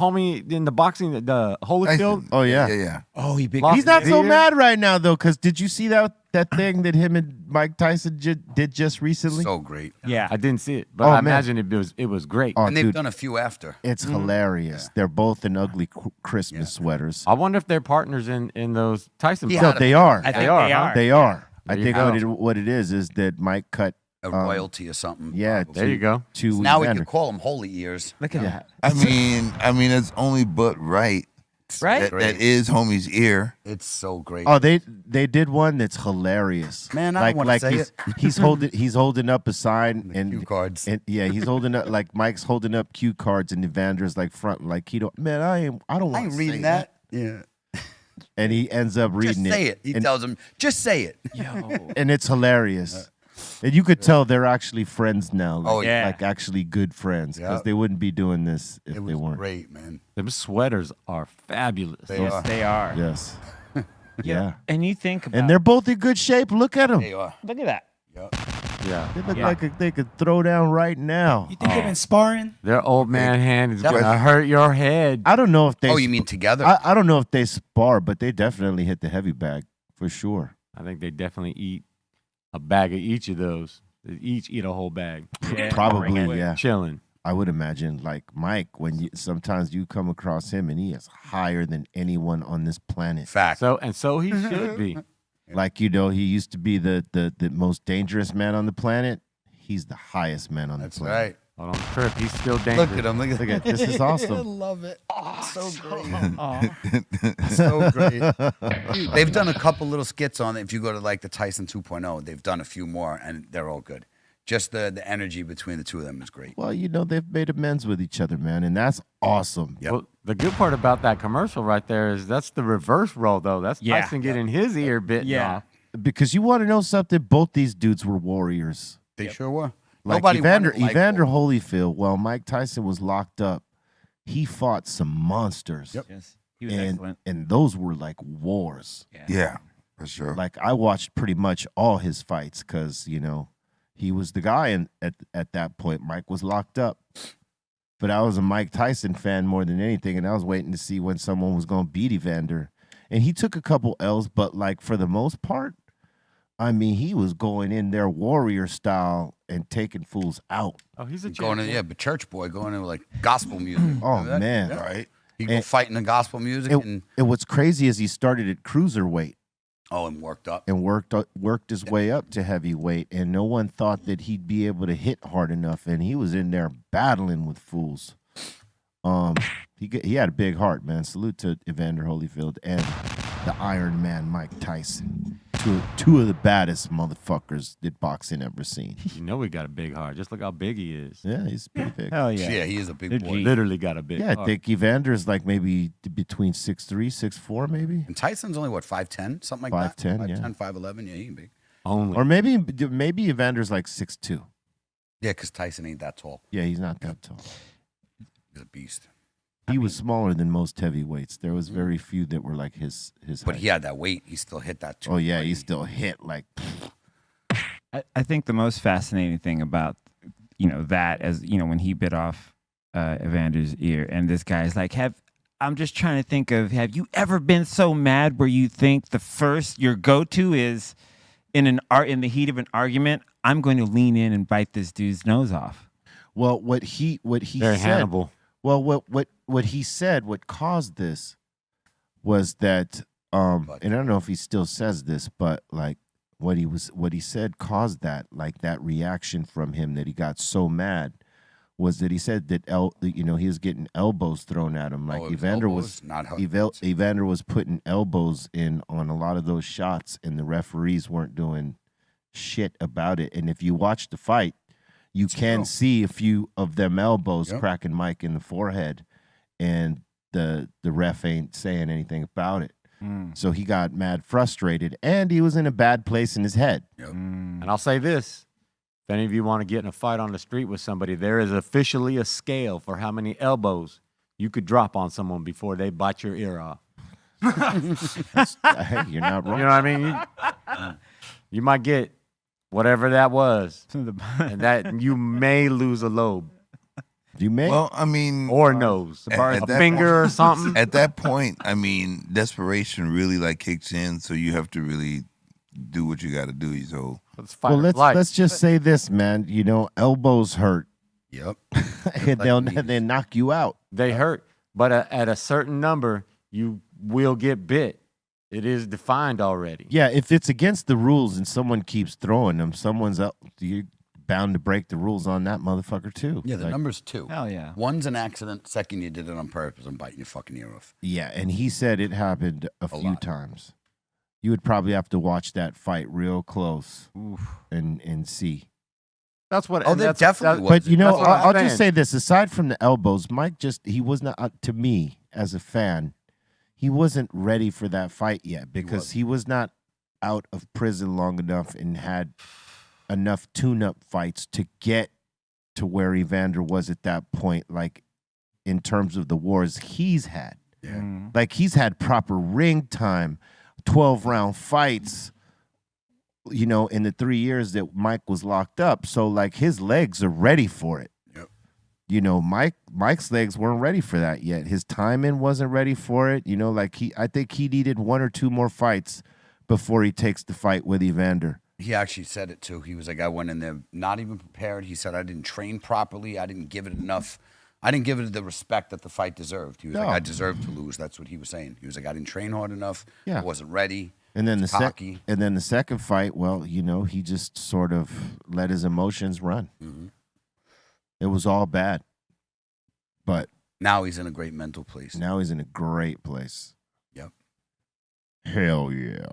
homie in the boxing, the Holyfield. Oh yeah. Yeah. Oh, he big. He's not so Here. mad right now though, because did you see that thing that him and Mike Tyson did just recently? So great. Yeah. I didn't see it, but Oh, I man. imagine it was great. Oh, And they've dude, done a few after. it's hilarious. They're both in ugly Christmas sweaters. I wonder if they're partners in those Tyson. Yeah. No, fights. they are. I think They are, they huh? are. They are. I There you think go. what it is that Mike cut. A royalty or something. Yeah, probably. There you go. To Now we Evander. could call them holy ears. Look at that. I mean, it's only but right. Right? That is homie's ear. It's so great. Oh, they did one that's hilarious. Man, I don't wanna say he's holding up a sign and cue cards. And yeah, he's holding up like Mike's holding up cue cards and Evander's like front like he don't. Man, I don't I want ain't to reading that. Yeah. And he ends up Just reading say it. He and, tells him, just say it. and it's hilarious. And you could tell they're actually friends now. Like, Oh, yeah. like actually good friends because Yeah. they wouldn't be doing this if It they was weren't. great, man. Them sweaters are fabulous. They Yes, are. they are. Yes. Yeah. And you think about And they're both in good shape. Look at them. They are. look at that. Yep. Yeah, They look Yeah. like they could throw down right now. You think they've been sparring? their old man hand is That was- gonna hurt your head. I don't know if they. Oh, you mean together? I don't know if they spar, but they definitely hit the heavy bag for sure. I think they definitely eat a bag of each of those. They each eat a whole bag. Yeah. Probably, yeah. Chilling. I would imagine, like Mike, when sometimes you come across him and he is higher than anyone on this planet. Fact. So he should be. Like he used to be the most dangerous man on the planet. He's the highest man on That's the planet. right. Hold on, Trip. He's still dangerous. Look at him. Look Look at at this is I awesome. love it. So great. So great. They've done a couple little skits on it. If you go to like the Tyson 2.0, they've done a few more, and they're all good. Just the energy between the two of them is great. Well, they've made amends with each other, man, and that's awesome. Yep. Well, the good part about that commercial right there is that's the reverse role, though. That's Yeah. Tyson getting his ear bitten Yeah. off. Because you want to know something, both these dudes were warriors. They sure were. Like Nobody Evander wanted, like, Holyfield, while Mike Tyson was locked up, he fought some monsters. Yep. Yes. He was And excellent. and those were like wars. Yeah, for sure. Like I watched pretty much all his fights because he was the guy, and at that point Mike was locked up. But I was a Mike Tyson fan more than anything, and I was waiting to see when someone was going to beat Evander. And he took a couple L's, but like for the most part, I mean, he was going in there warrior style and taking fools out. Oh, he's a going in, champion. but church boy going in with like gospel music. Oh, Remember that? man. Yeah. Right? He go fighting the gospel music and What's crazy is he started at cruiserweight and worked up. and worked his way up to heavyweight, and no one thought that he'd be able to hit hard enough, and he was in there battling with fools. He had a big heart, man. Salute to Evander Holyfield and the Iron Man Mike Tyson. Two of the baddest motherfuckers that boxing ever seen. You know he got a big heart. Just look how big he is. Yeah, he's pretty big. Hell yeah. Yeah, he is a big They're boy. G. Literally got a big Yeah, I heart. think Evander is like maybe between 6'3", 6'4", maybe. And Tyson's only what, 5'10", something like that. 5'10", yeah. 5'10", 5'11". Yeah, he ain't big. Only. Or maybe Evander's like 6'2". Yeah, because Tyson ain't that tall. Yeah, he's not that tall. He's a beast. He was smaller than most heavyweights. There was very few that were like his But height. he had that weight. He still hit that. Oh yeah, he still hit like. I think the most fascinating thing about that as when he bit off Evander's ear, and this guy's like, I'm just trying to think of, have you ever been so mad where you think your go-to is in the heat of an argument, I'm going to lean in and bite this dude's nose off. Well, what he Very said. Hannibal. Well, what he said, what caused this, was that and I don't know if he still says this, but like what he said caused that, like that reaction from him, that he got so mad, was that he said that he was getting elbows thrown at him. Like it was Evander elbows, was not Evander was putting elbows in on a lot of those shots, and the referees weren't doing shit about it. And if you watch the fight, you can see a few of them elbows cracking Mike in the forehead, and the ref ain't saying anything about it. So he got mad, frustrated, and he was in a bad place in his head. And I'll say this. If any of you want to get in a fight on the street with somebody, there is officially a scale for how many elbows you could drop on someone before they bite your ear off. Hey, you're not wrong. You know what I mean? You might get whatever that was, and that you may lose a lobe. You may. Well, I mean, or nose, at a that finger or something. at that point, I mean, desperation really like kicks in, so you have to really do what you got to do. So Let's fight well, or flight. let's just say this, man. You know, elbows hurt. Yep. And they'll knock you out. They hurt, but at a certain number, you will get bit. It is defined already. Yeah, if it's against the rules and someone keeps throwing them, someone's up. You're bound to break the rules on that motherfucker too. Yeah, the Like, number's 2. Hell yeah. One's an accident. Second, you did it on purpose. I'm biting your fucking ear off. Yeah, and he said it happened a few lot. times. You would probably have to watch that fight real close Oof. and see. That's what. Oh, and there that's- definitely that- was. But you know, That's what I'm I'll just saying. say this: aside from the elbows, Mike he was not to me as a fan. He wasn't ready for that fight yet because he was not out of prison long enough and had enough tune-up fights to get to where Evander was at that point. Like in terms of the wars he's had, like he's had proper ring time, 12-round fights. You know, in the 3 years that Mike was locked up. So like his legs are ready for it. Yep. You know, Mike's legs weren't ready for that yet. His timing wasn't ready for it. You know, like I think he needed 1 or 2 more fights before he takes the fight with Evander. He actually said it too. He was like, I went in there not even prepared. He said, I didn't train properly. I didn't give it enough. I didn't give it the respect that the fight deserved. He was like, No. I deserved to lose. That's what he was saying. He was like, I didn't train hard enough. Yeah. I wasn't ready. And then Cocky. the second fight, well, you know, he just sort of let his emotions run. Mhm. It was all bad. But Now he's in a great mental place. now he's in a great place. Yep. Hell yeah.